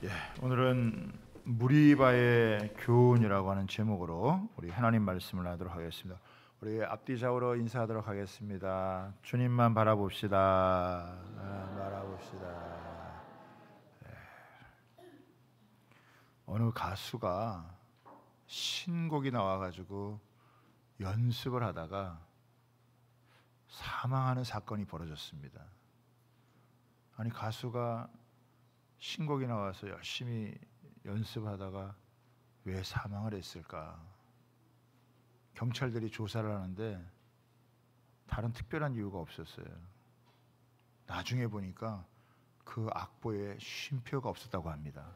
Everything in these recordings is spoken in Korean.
예, 오늘은 무리바의 교훈이라고 하는 제목으로 우리 하나님 말씀을 하도록 하겠습니다. 우리 앞뒤 좌우로 인사하도록 하겠습니다. 주님만 바라봅시다. 바라봅시다. 어느 가수가 신곡이 나와가지고 연습을 하다가 사망하는 사건이 벌어졌습니다. 아니, 가수가 신곡이 나와서 열심히 연습하다가 왜 사망을 했을까? 경찰들이 조사를 하는데 다른 특별한 이유가 없었어요. 나중에 보니까 그 악보에 쉼표가 없었다고 합니다.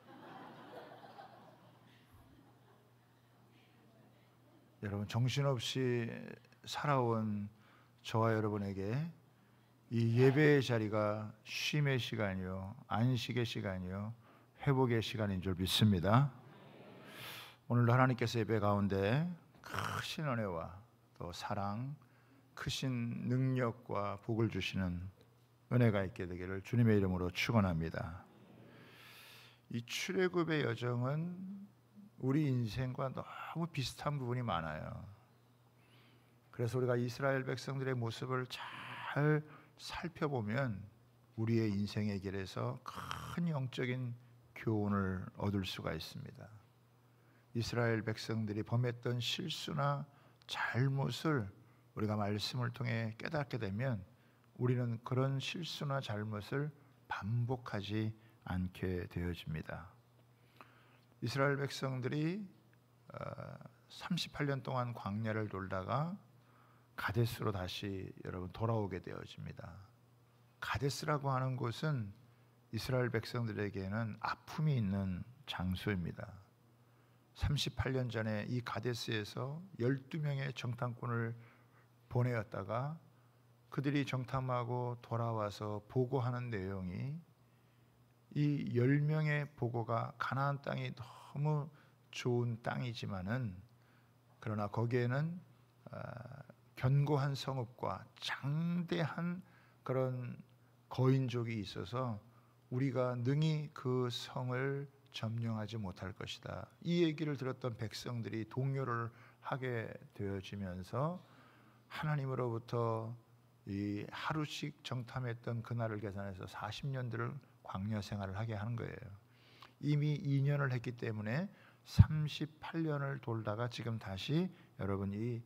여러분, 정신없이 살아온 저와 여러분에게 이 예배의 자리가 쉼의 시간이요, 안식의 시간이요, 회복의 시간인 줄 믿습니다. 오늘도 하나님께서 예배 가운데 크신 은혜와 또 사랑, 크신 능력과 복을 주시는 은혜가 있게 되기를 주님의 이름으로 축원합니다. 이 출애굽의 여정은 우리 인생과 너무 비슷한 부분이 많아요. 그래서 우리가 이스라엘 백성들의 모습을 잘 살펴보면 우리의 인생의 길에서 큰 영적인 교훈을 얻을 수가 있습니다. 이스라엘 백성들이 범했던 실수나 잘못을 우리가 말씀을 통해 깨닫게 되면 우리는 그런 실수나 잘못을 반복하지 않게 되어집니다. 이스라엘 백성들이 38년 동안 광야를 돌다가 가데스로 다시 여러분 돌아오게 되어집니다. 가데스라고 하는 곳은 이스라엘 백성들에게는 아픔이 있는 장소입니다. 38년 전에 이 가데스에서 12명의 정탐꾼을 보내었다가 그들이 정탐하고 돌아와서 보고하는 내용이 이 10명의 보고가 가나안 땅이 너무 좋은 땅이지만은 그러나 거기에는 견고한 성읍과 장대한 그런 거인족이 있어서 우리가 능히 그 성을 점령하지 못할 것이다. 이 얘기를 들었던 백성들이 동요를 하게 되어지면서 하나님으로부터 이 하루씩 정탐했던 그날을 계산해서 40년들을 광야 생활을 하게 하는 거예요. 이미 2년을 했기 때문에 38년을 돌다가 지금 다시 여러분 이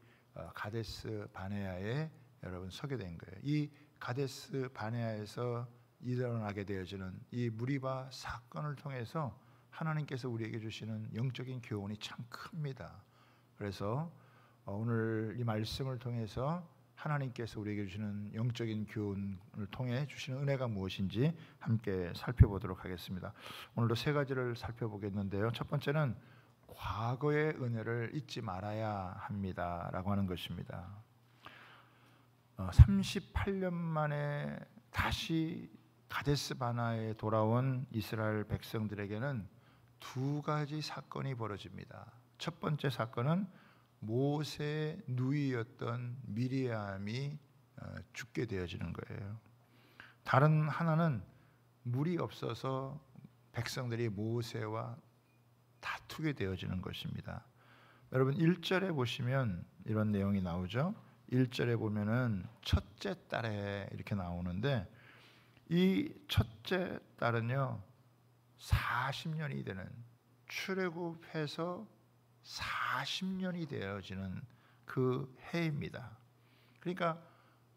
가데스 바네아에 여러분 서게 된 거예요. 이 가데스 바네아에서 일어나게 되어지는 이 무리바 사건을 통해서 하나님께서 우리에게 주시는 영적인 교훈이 참 큽니다. 그래서 오늘 이 말씀을 통해서 하나님께서 우리에게 주시는 영적인 교훈을 통해 주시는 은혜가 무엇인지 함께 살펴보도록 하겠습니다. 오늘도 세 가지를 살펴보겠는데요. 첫 번째는 과거의 은혜를 잊지 말아야 합니다라고 하는 것입니다. 38년 만에 다시 가데스 바네아에 돌아온 이스라엘 백성들에게는 두 가지 사건이 벌어집니다. 첫 번째 사건은 모세의 누이였던 미리암이 죽게 되어지는 거예요. 다른 하나는 물이 없어서 백성들이 모세와 다투게 되어지는 것입니다. 여러분 1절에 보시면 이런 내용이 나오죠. 1절에 보면은 첫째 딸에 이렇게 나오는데 이 첫째 딸은요 40년이 되는 출애굽해서 40년이 되어지는 그 해입니다. 그러니까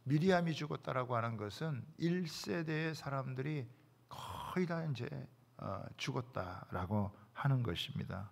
미리암이 죽었다라고 하는 것은 1세대의 사람들이 거의 다 이제 죽었다라고 하는 것입니다.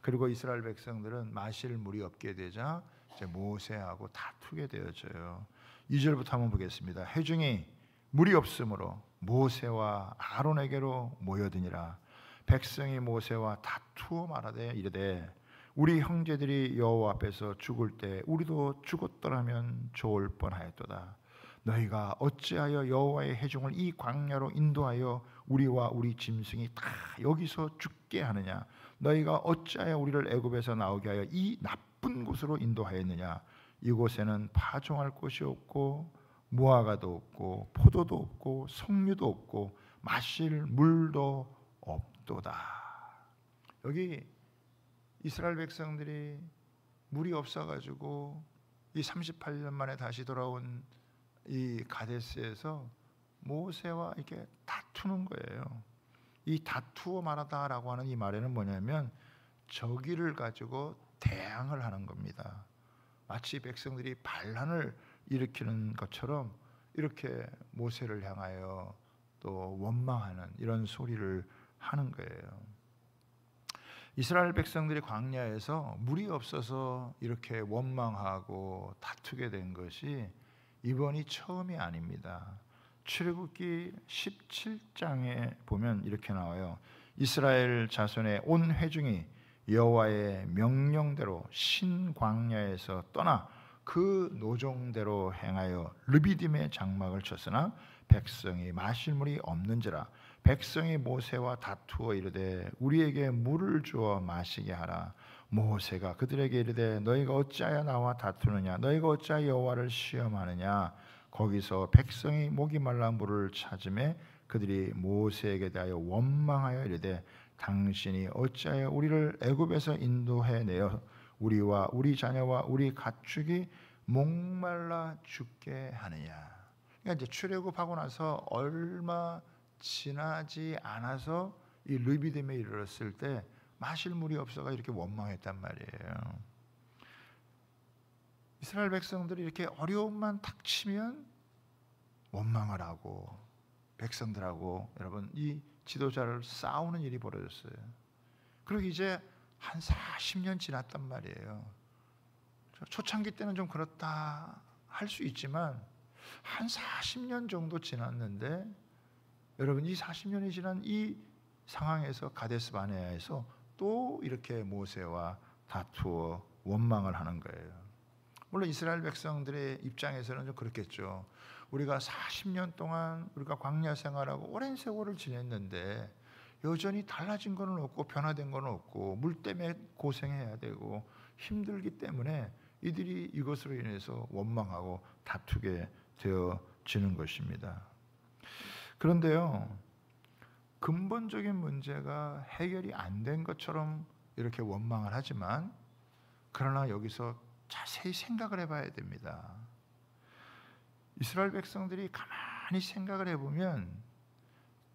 그리고 이스라엘 백성들은 마실 물이 없게 되자 이제 모세하고 다투게 되어져요. 2절부터 한번 보겠습니다. 회중이 물이 없으므로 모세와 아론에게로 모여드니라. 백성이 모세와 다투어 말하되 이르되 우리 형제들이 여호와 앞에서 죽을 때 우리도 죽었더라면 좋을 뻔하였도다. 너희가 어찌하여 여호와의 회중을 이 광야로 인도하여 우리와 우리 짐승이 다 여기서 죽게 하느냐? 너희가 어찌하여 우리를 애굽에서 나오게 하여 이 나쁜 곳으로 인도하였느냐? 이곳에는 파종할 곳이 없고 무화과도 없고 포도도 없고 석류도 없고 마실 물도 없도다. 여기 이스라엘 백성들이 물이 없어가지고 이 38년 만에 다시 돌아온 이 가데스에서 모세와 이렇게 다투는 거예요. 이 다투어 말하다라고 하는 이 말에는 뭐냐면 저기를 가지고 대항을 하는 겁니다. 마치 백성들이 반란을 일으키는 것처럼 이렇게 모세를 향하여 또 원망하는 이런 소리를 하는 거예요. 이스라엘 백성들이 광야에서 물이 없어서 이렇게 원망하고 다투게 된 것이 이번이 처음이 아닙니다. 출애굽기 17장에 보면 이렇게 나와요. 이스라엘 자손의 온 회중이 여호와의 명령대로 신광야에서 떠나 그 노종대로 행하여 르비딤의 장막을 쳤으나 백성이 마실 물이 없는지라. 백성이 모세와 다투어 이르되 우리에게 물을 주어 마시게 하라. 모세가 그들에게 이르되 너희가 어찌하여 나와 다투느냐? 너희가 어찌하여 여호와를 시험하느냐? 거기서 백성이 목이 말라 물을 찾으매 그들이 모세에게 대하여 원망하여 이르되 당신이 어찌하여 우리를 애굽에서 인도해 내어 우리와 우리 자녀와 우리 가축이 목말라 죽게 하느냐? 그러니까 이제 출애굽하고 나서 얼마 지나지 않아서 이 르비딤에 이르렀을 때 마실 물이 없어가 이렇게 원망했단 말이에요. 이스라엘 백성들이 이렇게 어려움만 닥치면 원망을 하고 백성들하고 여러분 이 지도자를 싸우는 일이 벌어졌어요. 그리고 이제 한 40년 지났단 말이에요. 초창기 때는 좀 그렇다 할 수 있지만 한 40년 정도 지났는데 여러분 이 40년이 지난 이 상황에서 가데스 바네아에서 또 이렇게 모세와 다투어 원망을 하는 거예요. 물론 이스라엘 백성들의 입장에서는 좀 그렇겠죠. 우리가 40년 동안 우리가 광야 생활하고 오랜 세월을 지냈는데 여전히 달라진 건 없고 변화된 건 없고 물 때문에 고생해야 되고 힘들기 때문에 이들이 이것으로 인해서 원망하고 다투게 되어지는 것입니다. 그런데요, 근본적인 문제가 해결이 안 된 것처럼 이렇게 원망을 하지만 그러나 여기서 자세히 생각을 해봐야 됩니다. 이스라엘 백성들이 가만히 생각을 해보면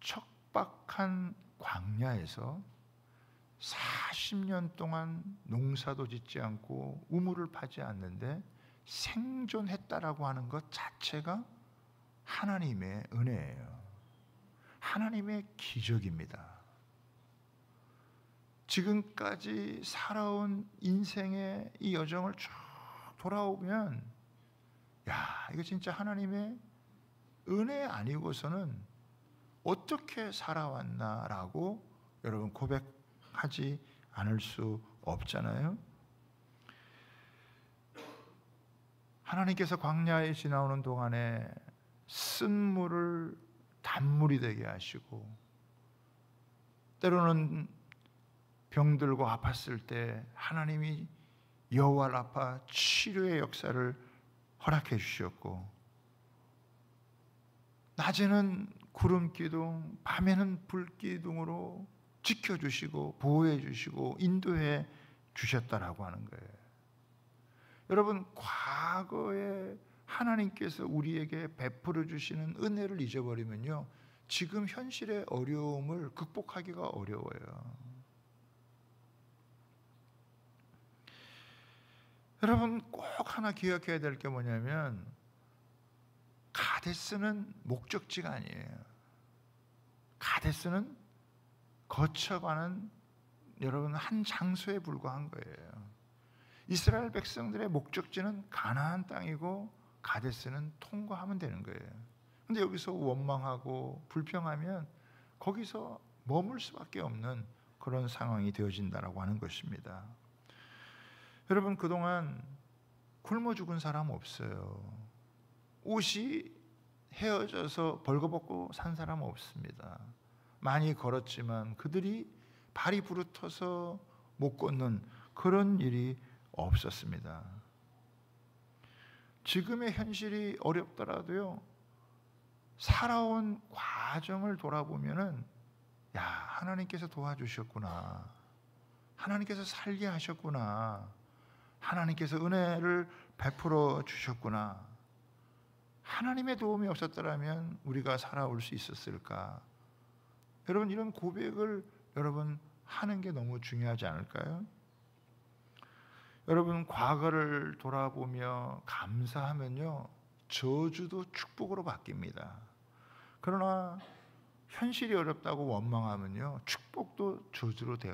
척박한 광야에서 40년 동안 농사도 짓지 않고 우물을 파지 않는데 생존했다라고 하는 것 자체가 하나님의 은혜예요. 하나님의 기적입니다. 지금까지 살아온 인생의 이 여정을 쭉 돌아오면 야, 이거 진짜 하나님의 은혜 아니고서는 어떻게 살아왔나라고 여러분 고백하지 않을 수 없잖아요. 하나님께서 광야에 지나오는 동안에 쓴 물을 단물이 되게 하시고 때로는 병들고 아팠을 때 하나님이 여호와 라파 치료의 역사를 허락해 주셨고 낮에는 구름 기둥, 밤에는 불 기둥으로 지켜주시고 보호해 주시고 인도해 주셨다라고 하는 거예요. 여러분 과거에 하나님께서 우리에게 베풀어 주시는 은혜를 잊어버리면요 지금 현실의 어려움을 극복하기가 어려워요. 여러분 꼭 하나 기억해야 될 게 뭐냐면 가데스는 목적지가 아니에요. 가데스는 거쳐가는 여러분 한 장소에 불과한 거예요. 이스라엘 백성들의 목적지는 가나안 땅이고 가데스는 통과하면 되는 거예요. 근데 여기서 원망하고 불평하면 거기서 머물 수밖에 없는 그런 상황이 되어진다라고 하는 것입니다. 여러분 그동안 굶어 죽은 사람 없어요. 옷이 헤어져서 벌거벗고 산 사람 없습니다. 많이 걸었지만 그들이 발이 부르터서 못 걷는 그런 일이 없었습니다. 지금의 현실이 어렵더라도요 살아온 과정을 돌아보면은 야 하나님께서 도와주셨구나. 하나님께서 살게 하셨구나. 하나님께서 은혜를 베풀어 주셨구나. 하나님의 도움이 없었더라면 우리가 살아올 수 있었을까? 여러분, 이런 고백을 여러분 하는 게 너무 중요하지 않을까요? 여러분, 과거를 돌아보며 감사하면요, 저주도 축복으로 바뀝니다. 그러나 현실이 어렵다고 원망하면요, 축복도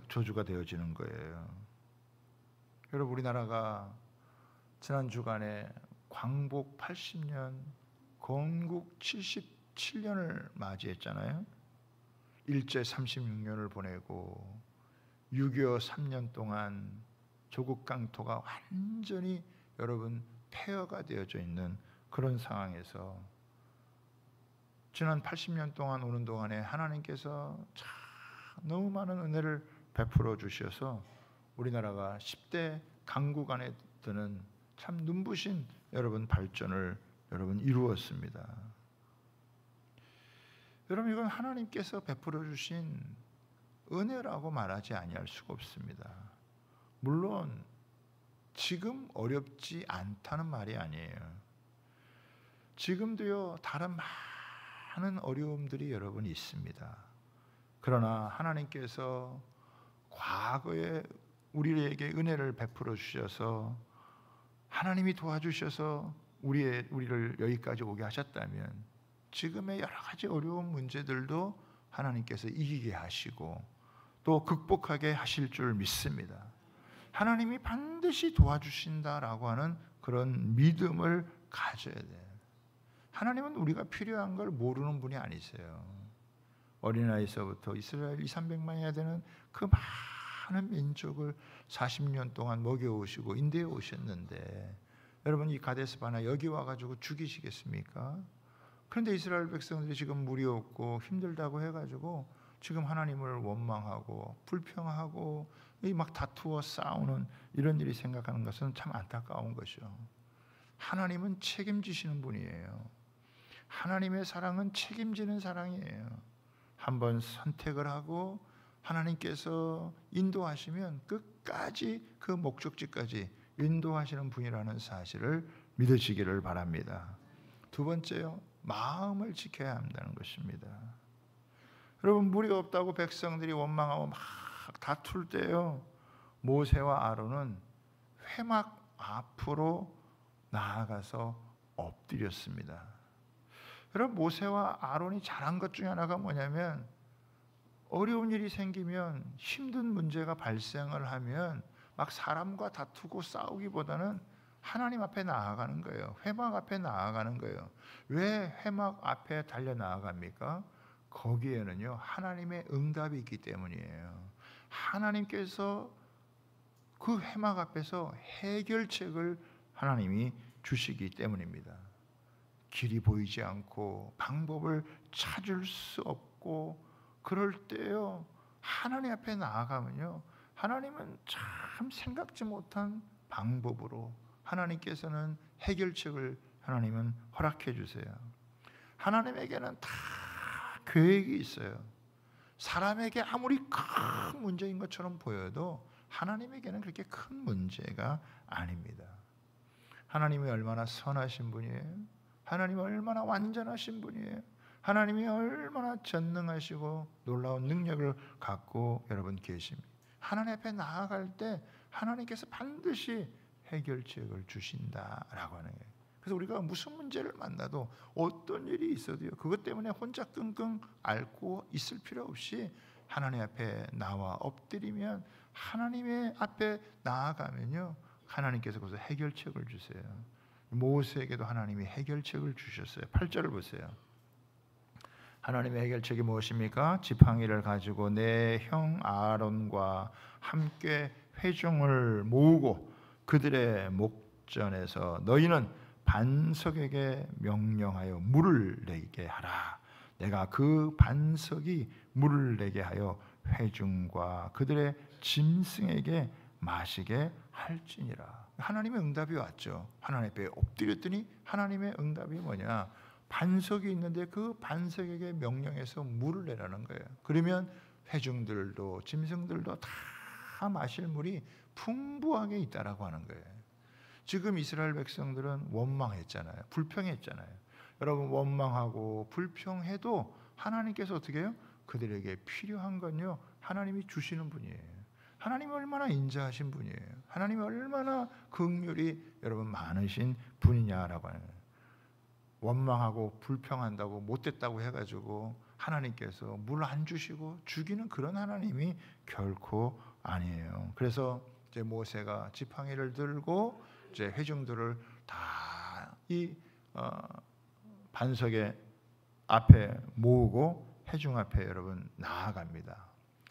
저주가 되어지는 거예요. 여러분, 우리나라가 지난 주간에 광복 80년, 건국 77년을 맞이했잖아요. 일제 36년을 보내고 6.25 3년 동안 조국 강토가 완전히 여러분 폐허가 되어져 있는 그런 상황에서 지난 80년 동안 오는 동안에 하나님께서 참 너무 많은 은혜를 베풀어 주셔서 우리나라가 10대 강국 안에 드는 참 눈부신 여러분 발전을 여러분 이루었습니다. 여러분, 이건 하나님께서 베풀어 주신 은혜라고 말하지 아니할 수가 없습니다. 물론 지금 어렵지 않다는 말이 아니에요. 지금도요, 다른 많은 어려움들이 여러분 있습니다. 그러나 하나님께서 과거에 우리에게 은혜를 베풀어 주셔서 하나님이 도와주셔서 우리를 여기까지 오게 하셨다면 지금의 여러 가지 어려운 문제들도 하나님께서 이기게 하시고 또 극복하게 하실 줄 믿습니다. 하나님이 반드시 도와주신다라고 하는 그런 믿음을 가져야 돼요. 하나님은 우리가 필요한 걸 모르는 분이 아니세요. 어린아이서부터 이스라엘 200~300만이나 되는 그 많은 민족을 40년 동안 먹여오시고 인도해 오셨는데 여러분, 이 가데스 바네 여기 와가지고 죽이시겠습니까? 그런데 이스라엘 백성들이 지금 물이 없고 힘들다고 해가지고 지금 하나님을 원망하고 불평하고 막 다투어 싸우는 이런 일이 생각하는 것은 참 안타까운 것이죠. 하나님은 책임지시는 분이에요. 하나님의 사랑은 책임지는 사랑이에요. 한번 선택을 하고 하나님께서 인도하시면 끝까지 그 목적지까지 인도하시는 분이라는 사실을 믿으시기를 바랍니다. 두 번째요, 마음을 지켜야 한다는 것입니다. 여러분, 물이 없다고 백성들이 원망하고 막 다툴 때요, 모세와 아론은 회막 앞으로 나아가서 엎드렸습니다. 여러분, 모세와 아론이 잘한 것 중에 하나가 뭐냐면 어려운 일이 생기면 힘든 문제가 발생을 하면 막 사람과 다투고 싸우기보다는 하나님 앞에 나아가는 거예요. 회막 앞에 나아가는 거예요. 왜 회막 앞에 달려 나아갑니까? 거기에는요, 하나님의 응답이 있기 때문이에요. 하나님께서 그 회막 앞에서 해결책을 하나님이 주시기 때문입니다. 길이 보이지 않고 방법을 찾을 수 없고 그럴 때요, 하나님 앞에 나아가면요, 하나님은 참 생각지 못한 방법으로 하나님께서는 해결책을 하나님은 허락해 주세요. 하나님에게는 다 계획이 있어요. 사람에게 아무리 큰 문제인 것처럼 보여도 하나님에게는 그렇게 큰 문제가 아닙니다. 하나님이 얼마나 선하신 분이에요. 하나님이 얼마나 완전하신 분이에요. 하나님이 얼마나 전능하시고 놀라운 능력을 갖고 여러분 계십니다. 하나님 앞에 나아갈 때 하나님께서 반드시 해결책을 주신다라고 하는 거예요. 그래서 우리가 무슨 문제를 만나도 어떤 일이 있어도요, 그것 때문에 혼자 끙끙 앓고 있을 필요 없이 하나님 앞에 나와 엎드리면, 하나님의 앞에 나아가면요, 하나님께서 거기서 해결책을 주세요. 모세에게도 하나님이 해결책을 주셨어요. 8절을 보세요. 하나님의 해결책이 무엇입니까? 지팡이를 가지고 내 형 아론과 함께 회중을 모으고 그들의 목전에서 너희는 반석에게 명령하여 물을 내게 하라. 내가 그 반석이 물을 내게 하여 회중과 그들의 짐승에게 마시게 할지니라. 하나님의 응답이 왔죠. 하나님 앞에 엎드렸더니 하나님의 응답이 뭐냐? 반석이 있는데 그 반석에게 명령해서 물을 내라는 거예요. 그러면 회중들도 짐승들도 다 마실 물이 풍부하게 있다라고 하는 거예요. 지금 이스라엘 백성들은 원망했잖아요. 불평했잖아요. 여러분, 원망하고 불평해도 하나님께서 어떻게 해요? 그들에게 필요한 건요, 하나님이 주시는 분이에요. 하나님이 얼마나 인자하신 분이에요. 하나님이 얼마나 긍휼이 여러분 많으신 분이냐라고 하는 거예요. 원망하고 불평한다고 못됐다고 해가지고 하나님께서 물 안 주시고 죽이는 그런 하나님이 결코 아니에요. 그래서 이제 모세가 지팡이를 들고 이제 회중들을 다 이 반석의 앞에 모으고 회중 앞에 여러분 나아갑니다.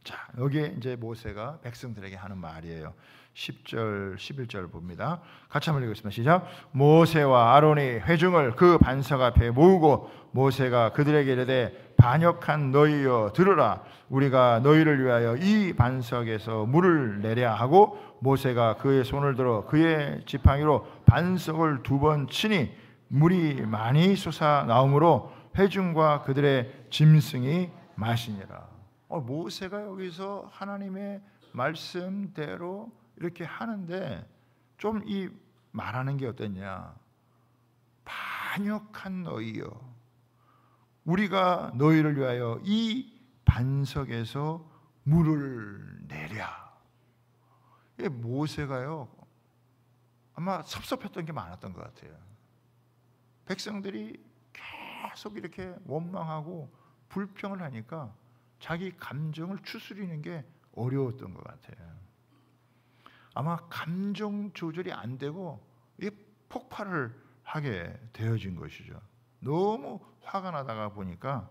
자, 여기에 이제 모세가 백성들에게 하는 말이에요. 10절, 11절 봅니다. 같이 한번 읽겠습니다. 시작. 모세와 아론이 회중을 그 반석 앞에 모으고 모세가 그들에게 이르되 반역한 너희여 들으라. 우리가 너희를 위하여 이 반석에서 물을 내랴 하고 모세가 그의 손을 들어 그의 지팡이로 반석을 2번 치니 물이 많이 솟아 나오므로 회중과 그들의 짐승이 마시니라. 모세가 여기서 하나님의 말씀대로 이렇게 하는데 좀 이 말하는 게 어떠냐? 반역한 너희여, 우리가 너희를 위하여 이 반석에서 물을 내랴. 모세가요 아마 섭섭했던 게 많았던 것 같아요. 백성들이 계속 이렇게 원망하고 불평을 하니까 자기 감정을 추스리는 게 어려웠던 것 같아요. 아마 감정 조절이 안 되고 폭발을 하게 되어진 것이죠. 너무 화가 나다가 보니까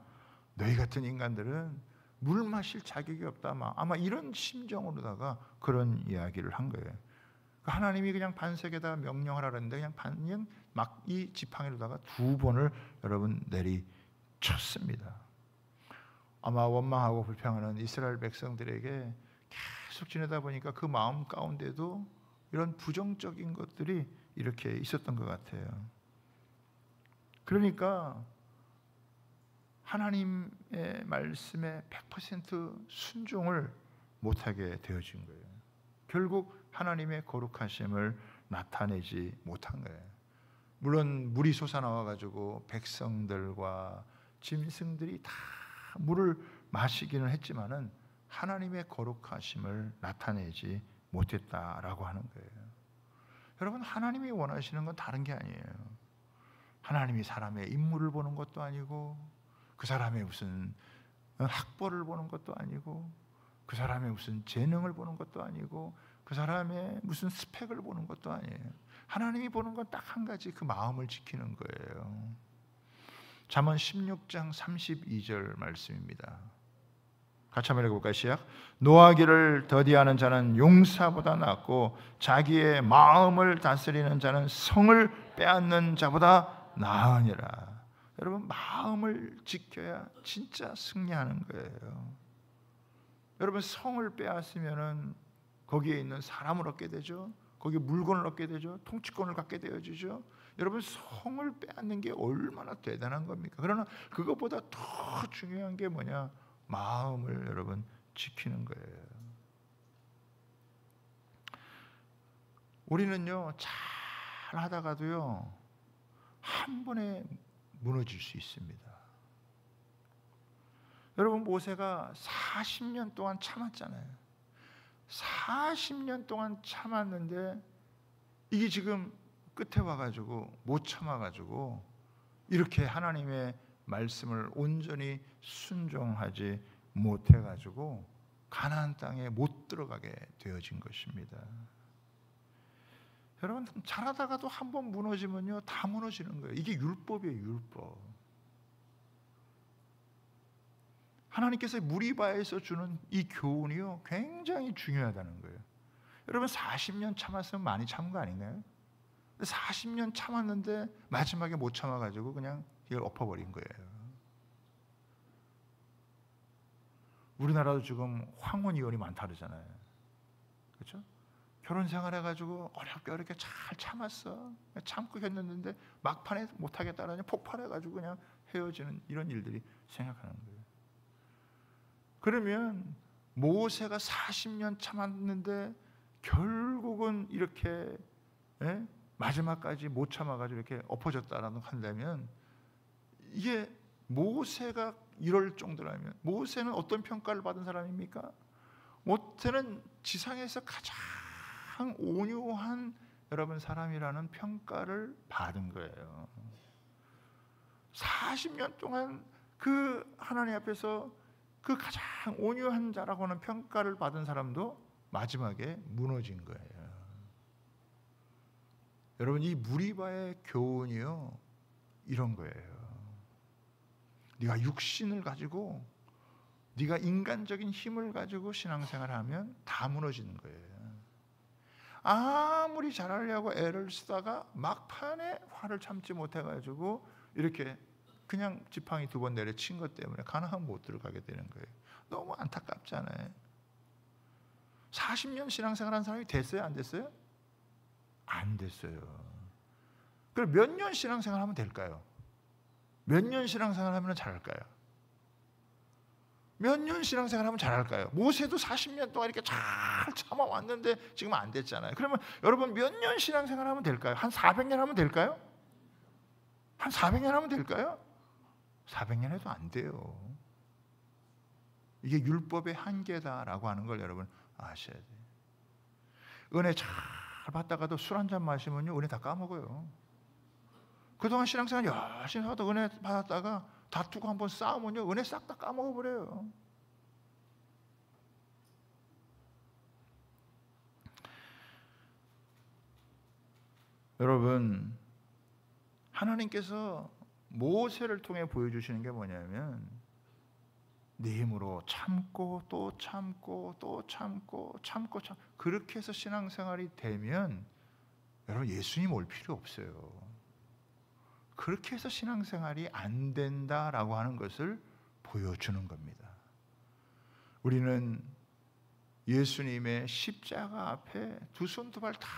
너희 같은 인간들은 물 마실 자격이 없다, 아마 이런 심정으로다가 그런 이야기를 한 거예요. 하나님이 그냥 반석에다 명령하라 그랬는데 그냥 막 이 지팡이로다가 2번을 여러분 내리쳤습니다. 아마 원망하고 불평하는 이스라엘 백성들에게 계속 지내다 보니까 그 마음 가운데도 이런 부정적인 것들이 이렇게 있었던 것 같아요. 그러니까 하나님의 말씀에 100% 순종을 못하게 되어진 거예요. 결국 하나님의 거룩하심을 나타내지 못한 거예요. 물론 물이 솟아나와가지고 백성들과 짐승들이 다 물을 마시기는 했지만은 하나님의 거룩하심을 나타내지 못했다라고 하는 거예요. 여러분, 하나님이 원하시는 건 다른 게 아니에요. 하나님이 사람의 인물을 보는 것도 아니고 그 사람의 무슨 학벌을 보는 것도 아니고 그 사람의 무슨 재능을 보는 것도 아니고 그 사람의 무슨 스펙을 보는 것도 아니에요. 하나님이 보는 건 딱 한 가지, 그 마음을 지키는 거예요. 잠언 16장 32절 말씀입니다. 같이 한번 읽어볼까요? 시작. 노하기를 더디하는 자는 용사보다 낫고 자기의 마음을 다스리는 자는 성을 빼앗는 자보다 나으니라. 여러분, 마음을 지켜야 진짜 승리하는 거예요. 여러분, 성을 빼앗으면은 거기에 있는 사람을 얻게 되죠. 거기에 물건을 얻게 되죠. 통치권을 갖게 되어지죠. 여러분, 성을 빼앗는 게 얼마나 대단한 겁니까? 그러나 그것보다 더 중요한 게 뭐냐? 마음을 여러분 지키는 거예요. 우리는요 잘 하다가도요 한 번에 무너질 수 있습니다. 여러분, 모세가 40년 동안 참았잖아요. 40년 동안 참았는데 이게 지금 끝에 와가지고 못 참아가지고 이렇게 하나님의 말씀을 온전히 순종하지 못해가지고 가나안 땅에 못 들어가게 되어진 것입니다. 여러분, 잘하다가도 한번 무너지면요 다 무너지는 거예요. 이게 율법이에요, 율법. 하나님께서 무리바에서 주는 이 교훈이요 굉장히 중요하다는 거예요. 여러분, 40년 참았으면 많이 참은 거 아닌가요? 40년 참았는데 마지막에 못 참아가지고 그냥 이걸 엎어버린 거예요. 우리나라도 지금 황혼 이혼이 많다 그러잖아요. 그렇죠? 결혼 생활해가지고 어렵게 잘 참았어. 참고 했는데 막판에 못하겠다라니 폭발해가지고 그냥 헤어지는 이런 일들이 생각하는 거예요. 그러면 모세가 40년 참았는데 결국은 이렇게 마지막까지 못 참아가지고 이렇게 엎어졌다라고 한다면, 이게 모세가 이럴 정도라면 모세는 어떤 평가를 받은 사람입니까? 모세는 지상에서 가장 온유한 여러분 사람이라는 평가를 받은 거예요. 40년 동안 그 하나님 앞에서 그 가장 온유한 자라고 하는 평가를 받은 사람도 마지막에 무너진 거예요. 여러분, 이 무리바의 교훈이요, 이런 거예요. 네가 육신을 가지고, 네가 인간적인 힘을 가지고 신앙생활을 하면 다 무너지는 거예요. 아무리 잘하려고 애를 쓰다가 막판에 화를 참지 못해가지고 이렇게 그냥 지팡이 2번 내려친 것 때문에 가나안 못 들어가게 되는 거예요. 너무 안타깝잖아요. 40년 신앙생활한 사람이 됐어요? 안 됐어요? 안 됐어요. 그럼 몇 년 신앙생활하면 될까요? 몇 년 신앙생활하면 잘할까요? 몇 년 신앙생활하면 잘할까요? 모세도 40년 동안 이렇게 잘 참아왔는데 지금 안 됐잖아요. 그러면 여러분 몇 년 신앙생활하면 될까요? 한 400년 하면 될까요? 한 400년 하면 될까요? 400년 해도 안 돼요. 이게 율법의 한계다라고 하는 걸 여러분 아셔야 돼요. 은혜 잘 받다가도 술 한잔 마시면요, 은혜 다 까먹어요. 그동안 신앙생활 열심히 하다 은혜 받았다가 다투고 한번 싸우면요, 은혜 싹 다 까먹어버려요. 여러분, 하나님께서 모세를 통해 보여주시는 게 뭐냐면, 네 힘으로 참고 또 참고 또 참고 참고 그렇게 해서 신앙생활이 되면 여러분 예수님 올 필요 없어요. 그렇게 해서 신앙생활이 안 된다라고 하는 것을 보여주는 겁니다. 우리는 예수님의 십자가 앞에 두 손 두 발 다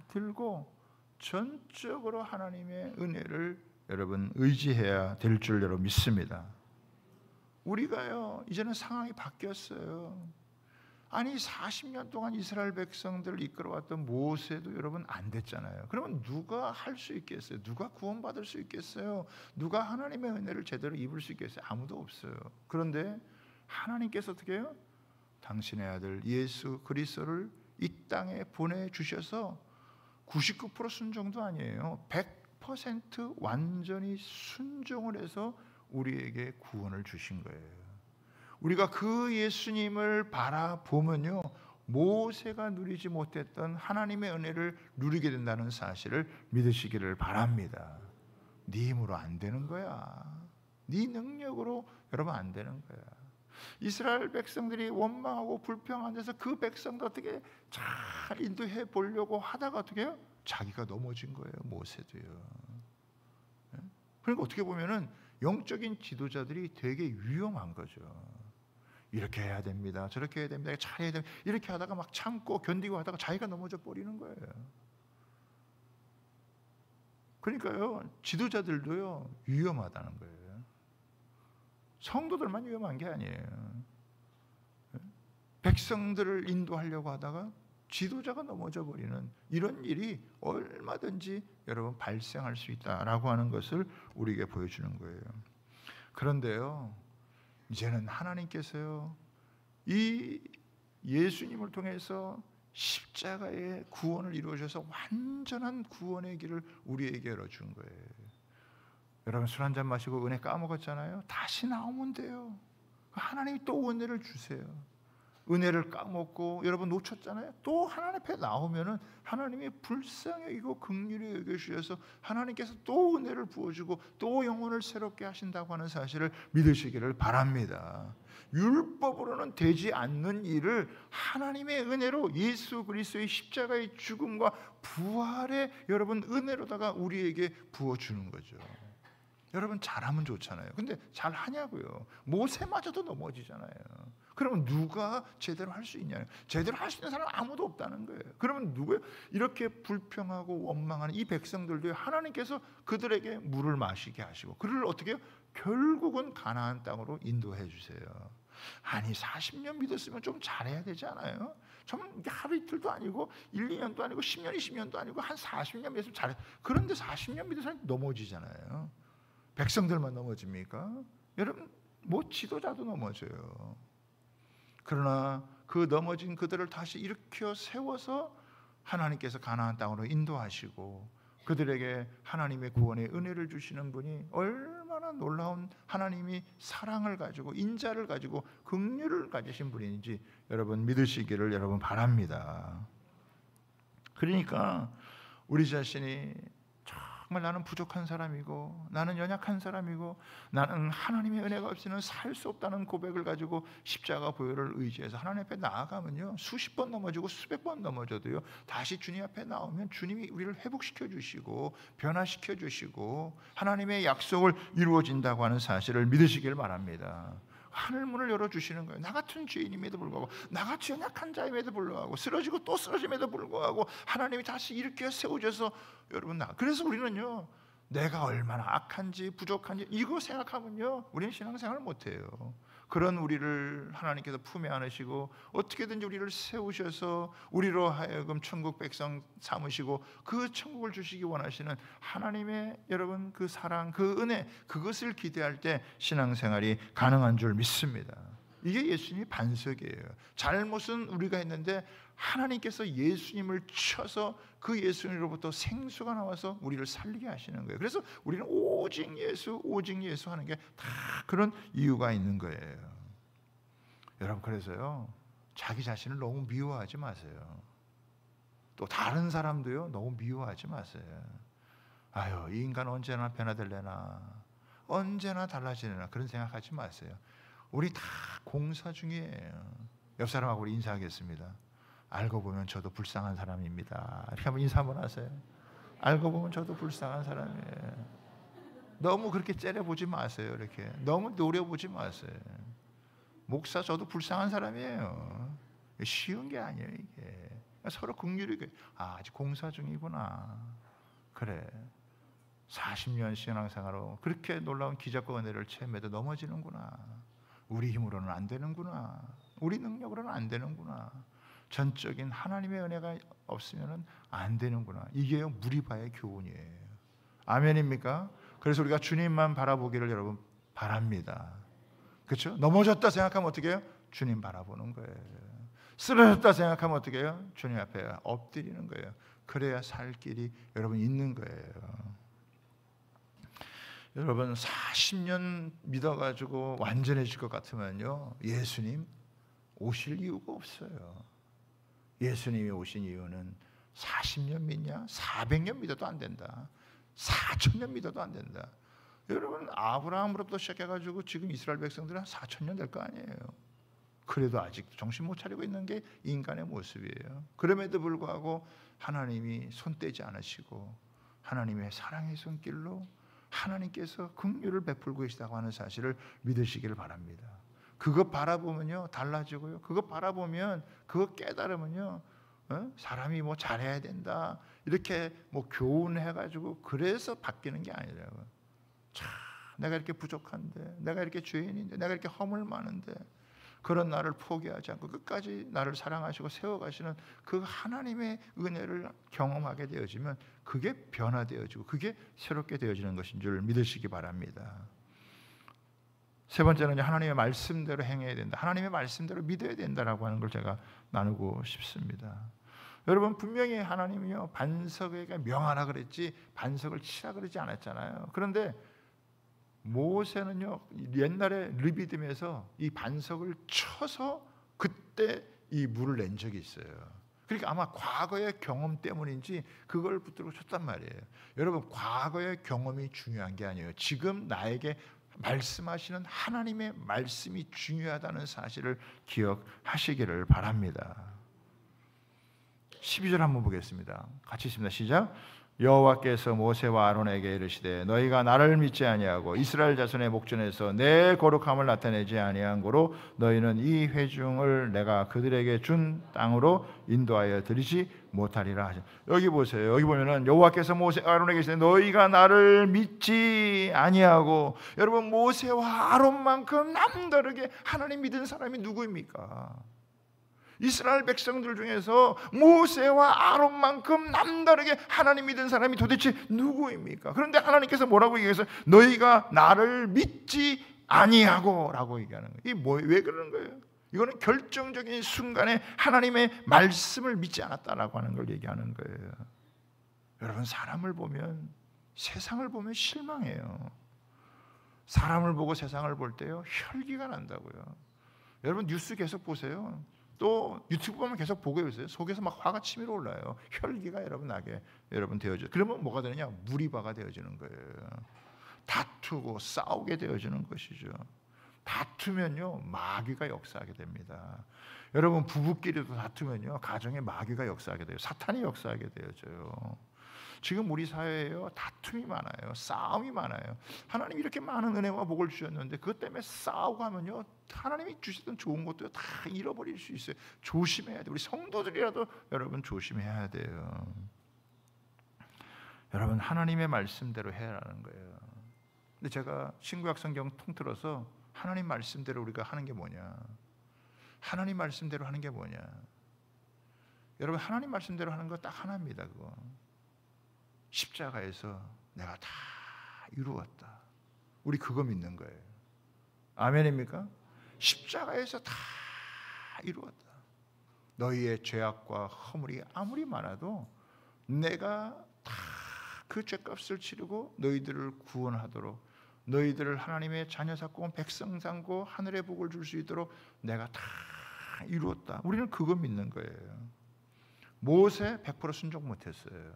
들고 전적으로 하나님의 은혜를 여러분 의지해야 될 줄 여러분 믿습니다. 우리가요, 이제는 상황이 바뀌었어요. 아니 40년 동안 이스라엘 백성들을 이끌어왔던 모세도 여러분 안 됐잖아요. 그러면 누가 할 수 있겠어요? 누가 구원받을 수 있겠어요? 누가 하나님의 은혜를 제대로 입을 수 있겠어요? 아무도 없어요. 그런데 하나님께서 어떻게 해요? 당신의 아들 예수 그리스도를 이 땅에 보내주셔서 99% 순종도 아니에요. 100% 완전히 순종을 해서 우리에게 구원을 주신 거예요. 우리가 그 예수님을 바라보면요, 모세가 누리지 못했던 하나님의 은혜를 누리게 된다는 사실을 믿으시기를 바랍니다. 네 힘으로 안 되는 거야. 네 능력으로 여러분 안 되는 거야. 이스라엘 백성들이 원망하고 불평한 데서 그 백성도 어떻게 잘 인도해 보려고 하다가 어떻게 해요? 자기가 넘어진 거예요. 모세도요. 그러니까 어떻게 보면은 영적인 지도자들이 되게 위험한 거죠. 이렇게 해야 됩니다. 저렇게 해야 됩니다. 잘해야 됩니다. 이렇게 하다가 막 참고 견디고 하다가 자기가 넘어져 버리는 거예요. 그러니까요, 지도자들도요 위험하다는 거예요. 성도들만 위험한 게 아니에요. 백성들을 인도하려고 하다가 지도자가 넘어져 버리는 이런 일이 얼마든지 여러분 발생할 수 있다라고 하는 것을 우리에게 보여주는 거예요. 그런데요, 이제는 하나님께서요, 이 예수님을 통해서 십자가의 구원을 이루어져서 완전한 구원의 길을 우리에게 열어준 거예요. 여러분 술 한잔 마시고 은혜 까먹었잖아요. 다시 나오면 돼요. 하나님이 또 은혜를 주세요. 은혜를 까먹고 여러분 놓쳤잖아요. 또 하나님 앞에 나오면은 하나님이 불쌍히 여기고 긍휼히 여겨주셔서 하나님께서 또 은혜를 부어주고 또 영혼을 새롭게 하신다고 하는 사실을 믿으시기를 바랍니다. 율법으로는 되지 않는 일을 하나님의 은혜로 예수 그리스도의 십자가의 죽음과 부활의 여러분 은혜로다가 우리에게 부어주는 거죠. 여러분 잘하면 좋잖아요. 근데 잘하냐고요. 모세마저도 넘어지잖아요. 그러면 누가 제대로 할 수 있냐요. 제대로 할 수 있는 사람은 아무도 없다는 거예요. 그러면 누구예요? 이렇게 불평하고 원망하는 이 백성들도 하나님께서 그들에게 물을 마시게 하시고 그를 어떻게 해요? 결국은 가나안 땅으로 인도해 주세요. 아니 40년 믿었으면 좀 잘해야 되지 않아요? 좀 하루 이틀도 아니고 1, 2년도 아니고 10년, 20년도 아니고 한 40년 믿었으면 잘해. 그런데 40년 믿은 사람이 넘어지잖아요. 백성들만 넘어집니까? 여러분 뭐 지도자도 넘어져요. 그러나 그 넘어진 그들을 다시 일으켜 세워서 하나님께서 가나안 땅으로 인도하시고 그들에게 하나님의 구원의 은혜를 주시는 분이 얼마나 놀라운 하나님이 사랑을 가지고 인자를 가지고 긍휼을 가지신 분인지 여러분 믿으시기를 여러분 바랍니다. 그러니까 우리 자신이 정말 나는 부족한 사람이고 나는 연약한 사람이고 나는 하나님의 은혜가 없이는 살 수 없다는 고백을 가지고 십자가 보혈을 의지해서 하나님 앞에 나아가면요 수십 번 넘어지고 수백 번 넘어져도요 다시 주님 앞에 나오면 주님이 우리를 회복시켜 주시고 변화시켜 주시고 하나님의 약속을 이루어진다고 하는 사실을 믿으시길 바랍니다. 하늘문을 열어주시는 거예요. 나 같은 죄인임에도 불구하고 나같이 연약한 자임에도 불구하고 쓰러지고 또 쓰러짐에도 불구하고 하나님이 다시 일으켜 세우셔서 여러분 그래서 우리는요 내가 얼마나 악한지 부족한지 이거 생각하면요 우리는 신앙생활을 못해요. 그런 우리를 하나님께서 품에 안으시고 어떻게든지 우리를 세우셔서 우리로 하여금 천국 백성 삼으시고 그 천국을 주시기 원하시는 하나님의 여러분 그 사랑 그 은혜 그것을 기대할 때 신앙생활이 가능한 줄 믿습니다. 이게 예수님이 반석이에요. 잘못은 우리가 했는데 하나님께서 예수님을 쳐서 그 예수님으로부터 생수가 나와서 우리를 살리게 하시는 거예요. 그래서 우리는 오직 예수 하는 게 다 그런 이유가 있는 거예요. 여러분 그래서요 자기 자신을 너무 미워하지 마세요. 또 다른 사람도요 너무 미워하지 마세요. 아유 이 인간 언제나 변화될래나 언제나 달라지려나 그런 생각하지 마세요. 우리 다 공사 중이에요. 옆 사람하고 우리 인사하겠습니다. 알고 보면 저도 불쌍한 사람입니다. 이렇게 한번 인사 한번 하세요. 알고 보면 저도 불쌍한 사람이에요. 너무 그렇게 째려보지 마세요. 이렇게 너무 노려보지 마세요. 목사 저도 불쌍한 사람이에요. 쉬운 게 아니에요. 이게 서로 긍휼히 아직 공사 중이구나. 그래 40년 신앙생활로 그렇게 놀라운 기적과 은혜를 체험해도 넘어지는구나. 우리 힘으로는 안 되는구나. 우리 능력으로는 안 되는구나. 전적인 하나님의 은혜가 없으면 안 되는구나. 이게 무리바의 교훈이에요. 아멘입니까? 그래서 우리가 주님만 바라보기를 여러분 바랍니다. 그렇죠? 넘어졌다 생각하면 어떻게 해요? 주님 바라보는 거예요. 쓰러졌다 생각하면 어떻게 해요? 주님 앞에 엎드리는 거예요. 그래야 살 길이 여러분 있는 거예요. 여러분 40년 믿어가지고 완전해질 것 같으면요 예수님 오실 이유가 없어요. 예수님이 오신 이유는 40년 믿냐? 400년 믿어도 안 된다. 4,000년 믿어도 안 된다. 여러분 아브라함으로부터 시작해가지고 지금 이스라엘 백성들은 한 4,000년 될 거 아니에요. 그래도 아직도 정신 못 차리고 있는 게 인간의 모습이에요. 그럼에도 불구하고 하나님이 손 떼지 않으시고 하나님의 사랑의 손길로 하나님께서 긍휼을 베풀고 계시다고 하는 사실을 믿으시기를 바랍니다. 그거 바라보면요 달라지고요. 그거 바라보면 그거 깨달으면요 사람이 뭐 잘해야 된다 이렇게 뭐 교훈해가지고 그래서 바뀌는 게 아니라고요. 참 내가 이렇게 부족한데 내가 이렇게 죄인인데 내가 이렇게 허물 많은데 그런 나를 포기하지 않고 끝까지 나를 사랑하시고 세워가시는 그 하나님의 은혜를 경험하게 되어지면 그게 변화되어지고 그게 새롭게 되어지는 것인 줄 믿으시기 바랍니다. 세 번째는 하나님의 말씀대로 행해야 된다. 하나님의 말씀대로 믿어야 된다라고 하는 걸 제가 나누고 싶습니다. 여러분 분명히 하나님이요 반석에게 명하라 그랬지 반석을 치라 그러지 않았잖아요. 그런데 모세는요 옛날에 르비딤에서 이 반석을 쳐서 그때 이 물을 낸 적이 있어요. 그러니까 아마 과거의 경험 때문인지 그걸 붙들고 쳤단 말이에요. 여러분 과거의 경험이 중요한 게 아니에요. 지금 나에게 말씀하시는 하나님의 말씀이 중요하다는 사실을 기억하시기를 바랍니다. 12절 한번 보겠습니다. 같이 읽습니다. 시작. 여호와께서 모세와 아론에게 이르시되 너희가 나를 믿지 아니하고 이스라엘 자손의 목전에서 내 거룩함을 나타내지 아니한 고로 너희는 이 회중을 내가 그들에게 준 땅으로 인도하여 드리지 못하리라 하죠. 여기 보세요. 여기 보면은 여호와께서 모세와 아론에게 이르시되 너희가 나를 믿지 아니하고, 여러분 모세와 아론만큼 남다르게 하나님 믿은 사람이 누구입니까? 이스라엘 백성들 중에서 모세와 아론만큼 남다르게 하나님 믿은 사람이 도대체 누구입니까? 그런데 하나님께서 뭐라고 얘기해서 너희가 나를 믿지 아니하고 라고 얘기하는 거예요. 이게 왜 그러는 거예요? 이거는 결정적인 순간에 하나님의 말씀을 믿지 않았다라고 하는 걸 얘기하는 거예요. 여러분 사람을 보면, 세상을 보면 실망해요. 사람을 보고 세상을 볼 때요 혈기가 난다고요. 여러분 뉴스 계속 보세요. 또 유튜브 보면 계속 보고 있어요. 속에서 막 화가 치밀어 올라요. 혈기가 여러분 나게 여러분 되어져. 그러면 뭐가 되느냐? 무리바가 되어지는 거예요. 다투고 싸우게 되어지는 것이죠. 다투면요 마귀가 역사하게 됩니다. 여러분 부부끼리도 다투면요 가정에 마귀가 역사하게 돼요. 사탄이 역사하게 되어져요. 지금 우리 사회에요 다툼이 많아요. 싸움이 많아요. 하나님이 이렇게 많은 은혜와 복을 주셨는데 그것 때문에 싸우고 하면요 하나님이 주시던 좋은 것도 다 잃어버릴 수 있어요. 조심해야 돼요. 우리 성도들이라도 여러분 조심해야 돼요. 여러분 하나님의 말씀대로 해야 하는 거예요. 근데 제가 신구약 성경 통틀어서 하나님 말씀대로 우리가 하는 게 뭐냐, 하나님 말씀대로 하는 게 뭐냐, 여러분 하나님 말씀대로 하는 거 딱 하나입니다. 그거 십자가에서 내가 다 이루었다. 우리 그거 믿는 거예요. 아멘입니까? 십자가에서 다 이루었다. 너희의 죄악과 허물이 아무리 많아도 내가 다 그 죄값을 치르고 너희들을 구원하도록, 너희들을 하나님의 자녀 삼고 백성 삼고 하늘의 복을 줄 수 있도록 내가 다 이루었다. 우리는 그거 믿는 거예요. 모세 100% 순종 못했어요.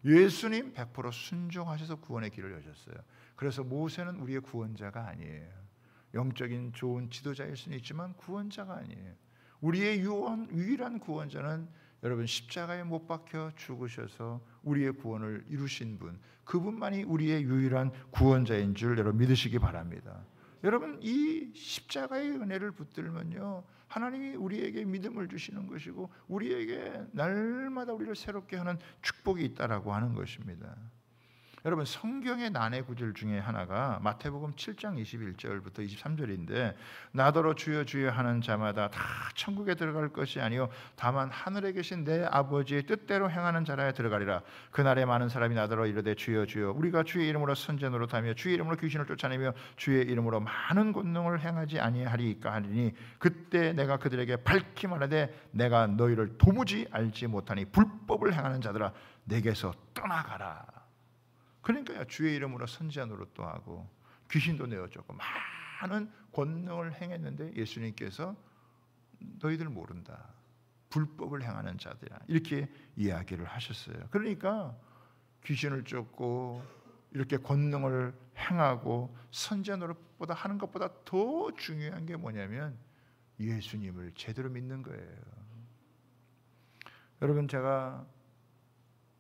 예수님 100% 순종하셔서 구원의 길을 여셨어요. 그래서 모세는 우리의 구원자가 아니에요. 영적인 좋은 지도자일 수는 있지만 구원자가 아니에요. 우리의 유일한 구원자는 여러분 십자가에 못 박혀 죽으셔서 우리의 구원을 이루신 분, 그분만이 우리의 유일한 구원자인 줄 여러분 믿으시기 바랍니다. 여러분 이 십자가의 은혜를 붙들면요 하나님이 우리에게 믿음을 주시는 것이고 우리에게 날마다 우리를 새롭게 하는 축복이 있다라고 하는 것입니다. 여러분 성경의 난해 구절 중에 하나가 마태복음 7장 21절부터 23절인데 나더러 주여 주여 하는 자마다 다 천국에 들어갈 것이 아니요 다만 하늘에 계신 내 아버지의 뜻대로 행하는 자라야 들어가리라. 그날에 많은 사람이 나더러 이르되 주여 주여 우리가 주의 이름으로 선제 노릇하며 주의 이름으로 귀신을 쫓아내며 주의 이름으로 많은 권능을 행하지 아니하리까 하리니 그때 내가 그들에게 밝히 말하되 내가 너희를 도무지 알지 못하니 불법을 행하는 자들아 내게서 떠나가라. 그러니까 주의 이름으로 선지자 노릇도 하고 귀신도 내어줬고 많은 권능을 행했는데 예수님께서 너희들 모른다. 불법을 행하는 자들이야. 이렇게 이야기를 하셨어요. 그러니까 귀신을 쫓고 이렇게 권능을 행하고 선지자 노릇보다 하는 것보다 더 중요한 게 뭐냐면 예수님을 제대로 믿는 거예요. 여러분 제가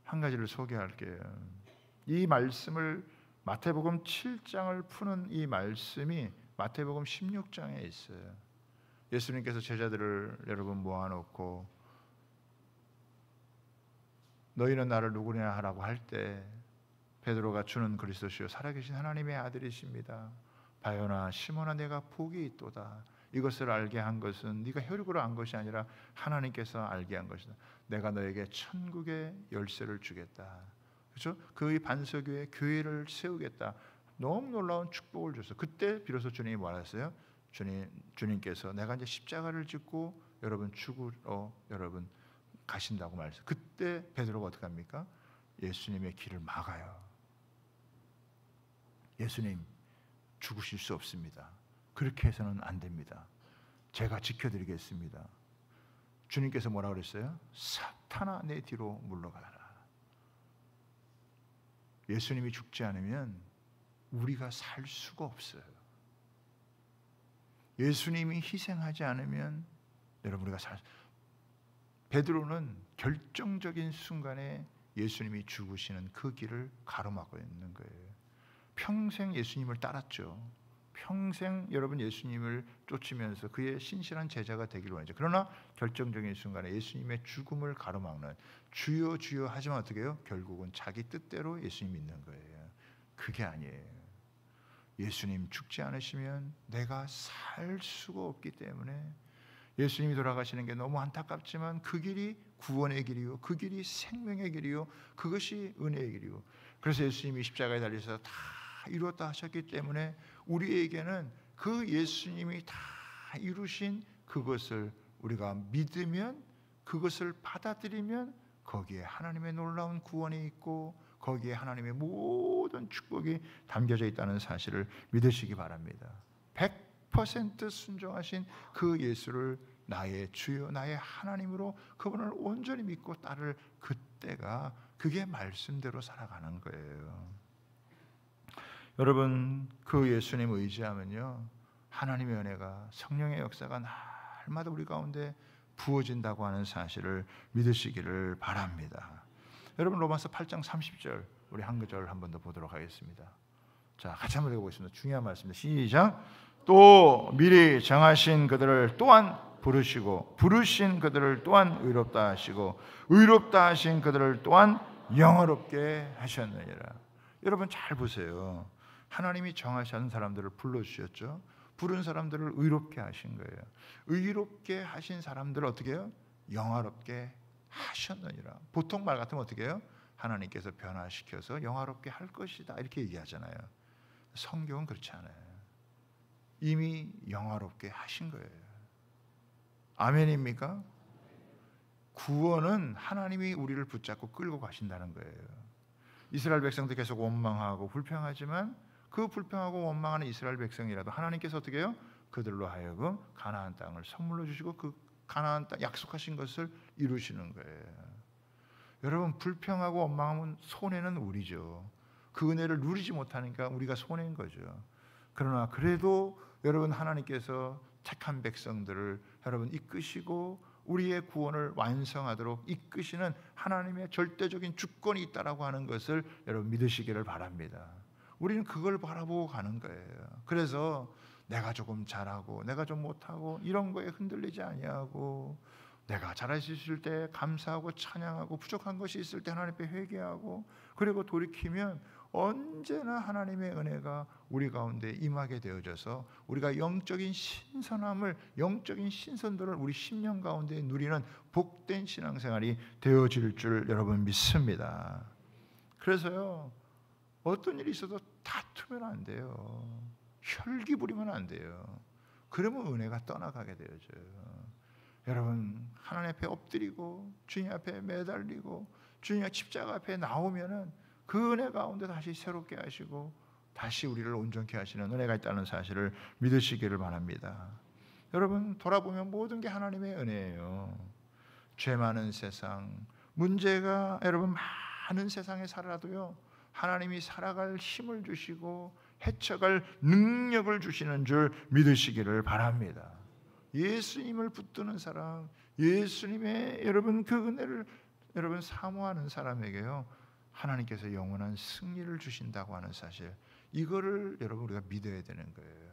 한 가지를 소개할게요. 이 말씀을 마태복음 7장을 푸는 이 말씀이 마태복음 16장에 있어요. 예수님께서 제자들을 여러분 모아놓고 너희는 나를 누구냐 하라고 할 때 베드로가 주는 그리스도시요 살아계신 하나님의 아들이십니다. 바요나 시몬아 내가 복이 있도다. 이것을 알게 한 것은 네가 혈육으로 안 것이 아니라 하나님께서 알게 한 것이다. 내가 너에게 천국의 열쇠를 주겠다. 그렇죠? 그의 반석위에 교회를 세우겠다. 너무 놀라운 축복을 줬어요. 그때 비로소 주님이 말했어요. 주님께서 내가 이제 십자가를 짓고 여러분 죽으러 여러분 가신다고 말했어요. 그때 베드로가 어떻게 합니까? 예수님의 길을 막아요. 예수님 죽으실 수 없습니다. 그렇게 해서는 안 됩니다. 제가 지켜드리겠습니다. 주님께서 뭐라고 그랬어요? 사탄아 내 뒤로 물러가라. 예수님이 죽지 않으면 우리가 살 수가 없어요. 예수님이 희생하지 않으면 여러분 우리가 베드로는 결정적인 순간에 예수님이 죽으시는 그 길을 가로막고 있는 거예요. 평생 예수님을 따랐죠. 평생 여러분 예수님을 쫓으면서 그의 신실한 제자가 되기를 원하죠. 그러나 결정적인 순간에 예수님의 죽음을 가로막는 주여 주여 하지만 어떻게 해요? 결국은 자기 뜻대로 예수님 믿는 거예요. 그게 아니에요. 예수님 죽지 않으시면 내가 살 수가 없기 때문에 예수님이 돌아가시는 게 너무 안타깝지만 그 길이 구원의 길이요, 그 길이 생명의 길이요, 그것이 은혜의 길이요. 그래서 예수님이 십자가에 달리셔서 다 이루었다 하셨기 때문에 우리에게는 그 예수님이 다 이루신 그것을 우리가 믿으면, 그것을 받아들이면 거기에 하나님의 놀라운 구원이 있고 거기에 하나님의 모든 축복이 담겨져 있다는 사실을 믿으시기 바랍니다. 100% 순종하신 그 예수를 나의 주여 나의 하나님으로 그분을 온전히 믿고 따를 그때가 그게 말씀대로 살아가는 거예요. 여러분 그 예수님 의지하면요 하나님의 은혜가 성령의 역사가 날마다 우리 가운데 부어진다고 하는 사실을 믿으시기를 바랍니다. 여러분 로마서 8장 30절 우리 한 구절 한 번 더 보도록 하겠습니다. 자 같이 한번 읽어보겠습니다. 중요한 말씀입니다. 시작. 또 미리 정하신 그들을 또한 부르시고 부르신 그들을 또한 의롭다 하시고 의롭다 하신 그들을 또한 영화롭게 하셨느니라. 여러분 잘 보세요. 하나님이 정하신 사람들을 불러주셨죠. 부른 사람들을 의롭게 하신 거예요. 의롭게 하신 사람들을 어떻게 해요? 영화롭게 하셨느니라. 보통 말 같으면 어떻게 해요? 하나님께서 변화시켜서 영화롭게 할 것이다 이렇게 얘기하잖아요. 성경은 그렇지 않아요. 이미 영화롭게 하신 거예요. 아멘입니까? 구원은 하나님이 우리를 붙잡고 끌고 가신다는 거예요. 이스라엘 백성도 계속 원망하고 불평하지만 그 불평하고 원망하는 이스라엘 백성이라도 하나님께서 어떻게 해요? 그들로 하여금 가나안 땅을 선물로 주시고 그 가나안 땅 약속하신 것을 이루시는 거예요. 여러분 불평하고 원망하면 손해는 우리죠. 그 은혜를 누리지 못하니까 우리가 손해인 거죠. 그러나 그래도 여러분 하나님께서 택한 백성들을 여러분 이끄시고 우리의 구원을 완성하도록 이끄시는 하나님의 절대적인 주권이 있다라고 하는 것을 여러분 믿으시기를 바랍니다. 우리는 그걸 바라보고 가는 거예요. 그래서 내가 조금 잘하고 내가 좀 못하고 이런 거에 흔들리지 아니하고 내가 잘할 수 있을 때 감사하고 찬양하고 부족한 것이 있을 때 하나님 앞에 회개하고 그리고 돌이키면 언제나 하나님의 은혜가 우리 가운데 임하게 되어져서 우리가 영적인 신선함을 영적인 신선도를 우리 심령 가운데 누리는 복된 신앙생활이 되어질 줄 여러분 믿습니다. 그래서요 어떤 일이 있어도 다투면 안 돼요. 혈기 부리면 안 돼요. 그러면 은혜가 떠나가게 되어져요. 여러분 하나님 앞에 엎드리고 주님 앞에 매달리고 주님 십자가 앞에 나오면은 그 은혜 가운데 다시 새롭게 하시고 다시 우리를 온전케 하시는 은혜가 있다는 사실을 믿으시기를 바랍니다. 여러분 돌아보면 모든 게 하나님의 은혜예요. 죄 많은 세상 문제가 여러분 많은 세상에 살아도요 하나님이 살아갈 힘을 주시고 헤쳐갈 능력을 주시는 줄 믿으시기를 바랍니다. 예수님을 붙드는 사람, 예수님의 여러분 그 은혜를 여러분 사모하는 사람에게요 하나님께서 영원한 승리를 주신다고 하는 사실, 이거를 여러분 우리가 믿어야 되는 거예요.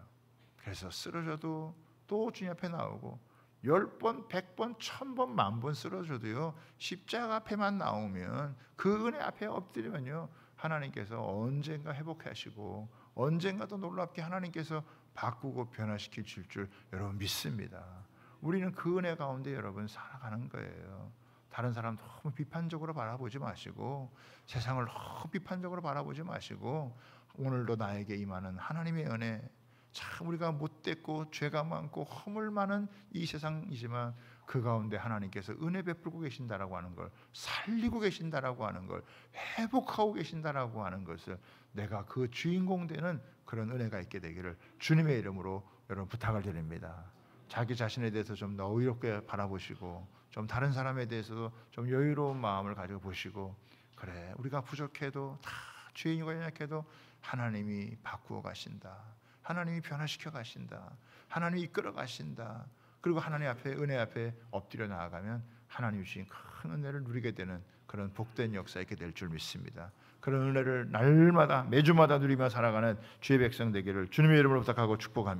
그래서 쓰러져도 또 주님 앞에 나오고 10번, 100번, 1000번, 10,000번 쓰러져도요 십자가 앞에만 나오면 그 은혜 앞에 엎드리면요 하나님께서 언젠가 회복하시고 언젠가 더 놀랍게 하나님께서 바꾸고 변화시킬 줄 여러분 믿습니다. 우리는 그 은혜 가운데 여러분 살아가는 거예요. 다른 사람 너무 비판적으로 바라보지 마시고 세상을 너무 비판적으로 바라보지 마시고 오늘도 나에게 임하는 하나님의 은혜, 참 우리가 못됐고 죄가 많고 허물 많은 이 세상이지만 그 가운데 하나님께서 은혜 베풀고 계신다라고 하는 걸, 살리고 계신다라고 하는 걸, 회복하고 계신다라고 하는 것을 내가 그 주인공 되는 그런 은혜가 있게 되기를 주님의 이름으로 여러분 부탁을 드립니다. 자기 자신에 대해서 좀 너의롭게 바라보시고 좀 다른 사람에 대해서도 좀 여유로운 마음을 가지고 보시고, 그래 우리가 부족해도 다 죄인이고 연약해도 하나님이 바꾸어 가신다, 하나님이 변화시켜 가신다, 하나님이 이끌어 가신다. 그리고 하나님 앞에 은혜 앞에 엎드려 나아가면 하나님 주신 큰 은혜를 누리게 되는 그런 복된 역사 있게 될 줄 믿습니다. 그런 은혜를 날마다 매주마다 누리며 살아가는 주의 백성 되기를 주님의 이름으로 부탁하고 축복합니다.